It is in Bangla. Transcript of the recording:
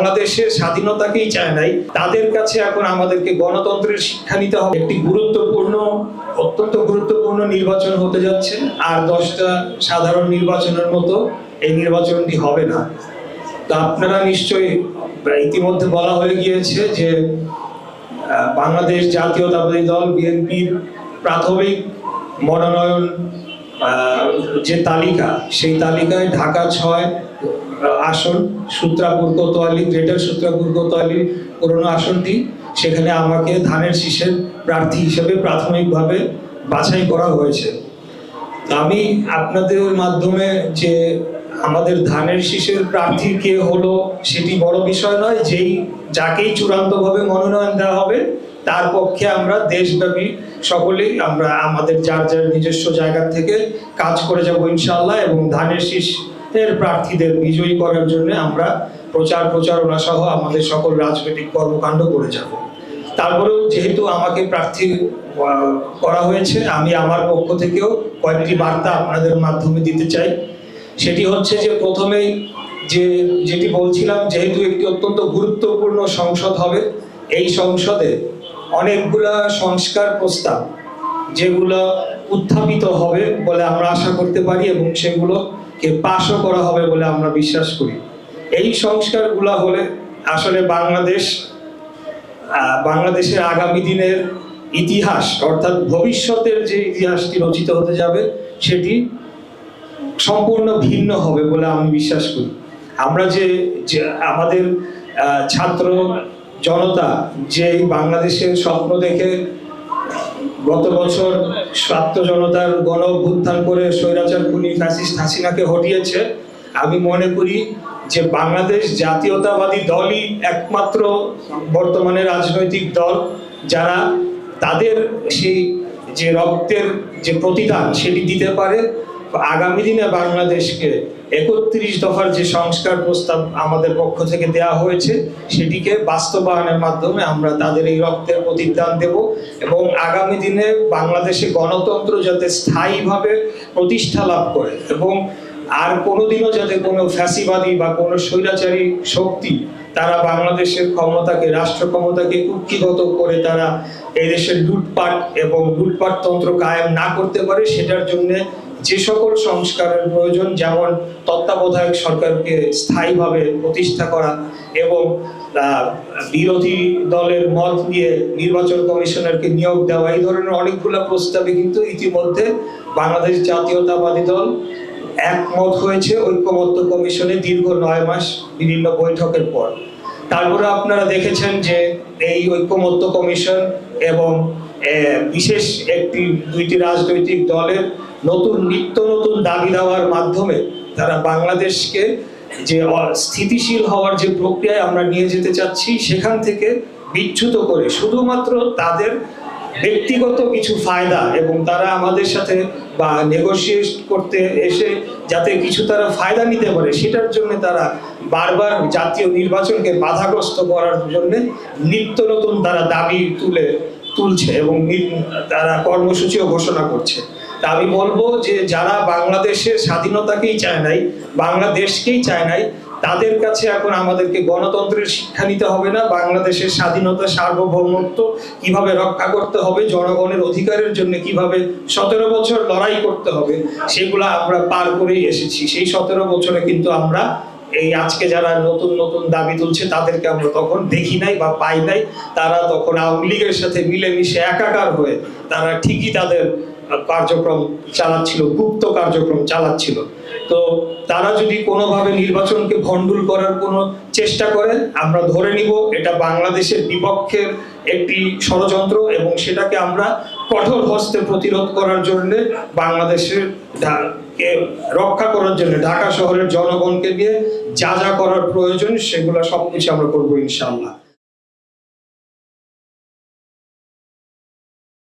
বাংলাদেশের স্বাধীনতাকেই চায় নাই, তাদের কাছে এখন আমাদেরকে গণতন্ত্রের শিক্ষা নিতে হবে। একটি অত্যন্ত গুরুত্বপূর্ণ নির্বাচন হতে যাচ্ছে, আর 10টা সাধারণ নির্বাচনের মতো এই নির্বাচনটি হবে না। তা আপনারা নিশ্চয়ই ইতিমধ্যে বলা হয়ে গিয়েছে যে বাংলাদেশ জাতীয়তাবাদী দল বিএনপির প্রাথমিক মনোনয়ন যে তালিকা, সেই তালিকায় ঢাকা 6 আসন, সূত্রাপুর কোতোয়ালি, গ্রেটার সূত্রাপুর কোতোয়ালি পুরনো আসনটি, সেখানে আমাকে ধানের শীষের প্রার্থী হিসেবে প্রাথমিকভাবে বাছাই করা হয়েছে। আমি আপনাদের মাধ্যমে যে আমাদের ধানের শীষের প্রার্থী কে হলো সেটি বড় বিষয় নয়, যাকেই চূড়ান্তভাবে মনোনয়ন দেওয়া হবে তার পক্ষে আমরা দেশব্যাপী সকলেই আমরা আমাদের যার যার নিজস্ব জায়গা থেকে কাজ করে যাব ইনশাআল্লাহ, এবং ধানের শীষের প্রার্থীদের বিজয়ী করার জন্য আমরা প্রচারণা সহ আমাদের সকল রাজনৈতিক কর্মকাণ্ড করে যাব। তারপরেও যেহেতু আমাকে প্রার্থী করা হয়েছে, আমি আমার পক্ষ থেকেও কয়েকটি বার্তা আপনাদের মাধ্যমে দিতে চাই। সেটি হচ্ছে যে প্রথমেই যেটি বলছিলাম, যেহেতু একটি অত্যন্ত গুরুত্বপূর্ণ সংসদ হবে, এই সংসদে অনেকগুলা সংস্কার প্রস্তাব যেগুলো উত্থাপিত হবে বলে আমরা আশা করতে পারি, এবং সেগুলোকে পাশও করা হবে বলে আমরা বিশ্বাস করি। এই সংস্কারগুলো হলে আসলে বাংলাদেশের আগামী দিনের ইতিহাস, অর্থাৎ ভবিষ্যতের যে ইতিহাসটি রচিত হতে যাবে সেটি সম্পূর্ণ ভিন্ন হবে বলে আমি বিশ্বাস করি। আমরা যে আমাদের ছাত্র জনতা যে বাংলাদেশের স্বপ্ন দেখে গত বছর ছাত্র জনতার গণ অভ্যুত্থান করে স্বৈরাচার খুনি ফ্যাসিস্ট হাসিনাকে হটিয়েছে, আমি মনে করি যে বাংলাদেশ জাতীয়তাবাদী দলই একমাত্র বর্তমানে রাজনৈতিক দল যারা তাদের সেই যে রক্তের যে প্রতিদান সেটি দিতে পারে। আগামী দিনে বাংলাদেশকে 31 দফার যে সংস্কার প্রস্তাব আমাদের পক্ষ থেকে দেওয়া হয়েছে সেটিকে বাস্তবায়নের মাধ্যমে আমরা তাদের এই রক্তের প্রতিদান দেব, এবং আগামী দিনে বাংলাদেশে গণতন্ত্র যাতে স্থায়ীভাবে প্রতিষ্ঠা লাভ করে এবং আর কোনোদিনও যাতে কোনো ফ্যাসিবাদী বা কোনো স্বৈরাচারী শক্তি তারা বাংলাদেশের ক্ষমতাকে, রাষ্ট্র ক্ষমতাকে কুক্ষিগত করে তারা এই দেশের লুটপাট তন্ত্র কায়েম না করতে পারে, সেটার জন্য যে সকল সংস্কারের প্রয়োজন, যেমন তত্ত্বাবধায়ক সরকারকে স্থায়ীভাবে প্রতিষ্ঠা করা এবং বিরোধী দলের মত নিয়ে নির্বাচন কমিশনারকে নিয়োগ দেওয়া, এই ধরনের অনেকগুলো প্রস্তাবে কিন্তু ইতিমধ্যে বাংলাদেশ জাতীয়তাবাদী দল একমত হয়েছে ঐক্যমত্য কমিশনে দীর্ঘ 9 মাস বিভিন্ন বৈঠকের পর। তারপরে আপনারা দেখেছেন যে এই ঐক্যমত্য কমিশন এবং বিশেষ দুইটি রাজনৈতিক দলের নিত্য নতুন দাবি দেওয়ার মাধ্যমে তারা বাংলাদেশকে যে স্থিতিশীল হওয়ার যে প্রক্রিয়ায় আমরা নিয়ে যেতে চাচ্ছি সেখান থেকে বিচ্যুত করে শুধুমাত্র তাদের ব্যক্তিগত কিছু ফায়দা, এবং তারা আমাদের সাথে বা নেগোশিয়েট করতে এসে যাতে কিছু তারা ফায়দা নিতে পারে সেটার জন্য তারা বারবার জাতীয় নির্বাচনকে বাধাগ্রস্ত করার জন্য নিত্য নতুন তারা দাবি তুলছে এবং তারা কর্মসূচিও ঘোষণা করছে। তা আমি বলবো যে যারা বাংলাদেশের স্বাধীনতাকেই চায় নাই, বাংলাদেশকেই চায় নাই, তাদের কাছে এখন আমাদেরকে গণতন্ত্রের শিক্ষা নিতে হবে না, বাংলাদেশের স্বাধীনতা সার্বভৌমত্ব কিভাবে রক্ষা করতে হবে, জনগণের অধিকারের জন্য কিভাবে 17 বছর লড়াই করতে হবে সেগুলো আমরা পার করেই এসেছি। সেই 17 বছরে কিন্তু আমরা এই আজকে যারা নতুন নতুন দাবি তুলছে তাদেরকে আমরা তখন দেখি নাই বা পাই নাই। তারা তখন আওয়ামী লীগের সাথে মিলেমিশে একাকার হয়ে তারা ঠিকই তাদের কার্যক্রম চালাচ্ছিল, গুপ্ত কার্যক্রম চালাচ্ছিল। তো তারা যদি কোনোভাবে নির্বাচনকে ভণ্ডুল করার কোনো চেষ্টা করে, আমরা ধরে নিব এটা বাংলাদেশের বিপক্ষের একটি ষড়যন্ত্র, এবং সেটাকে আমরা কঠোর হস্তে প্রতিরোধ করার জন্য বাংলাদেশের রক্ষা করার জন্য ঢাকা শহরের জনগণকে নিয়ে যা যা করার প্রয়োজন সেগুলো সবকিছু আমরা করবো ইনশাআল্লাহ।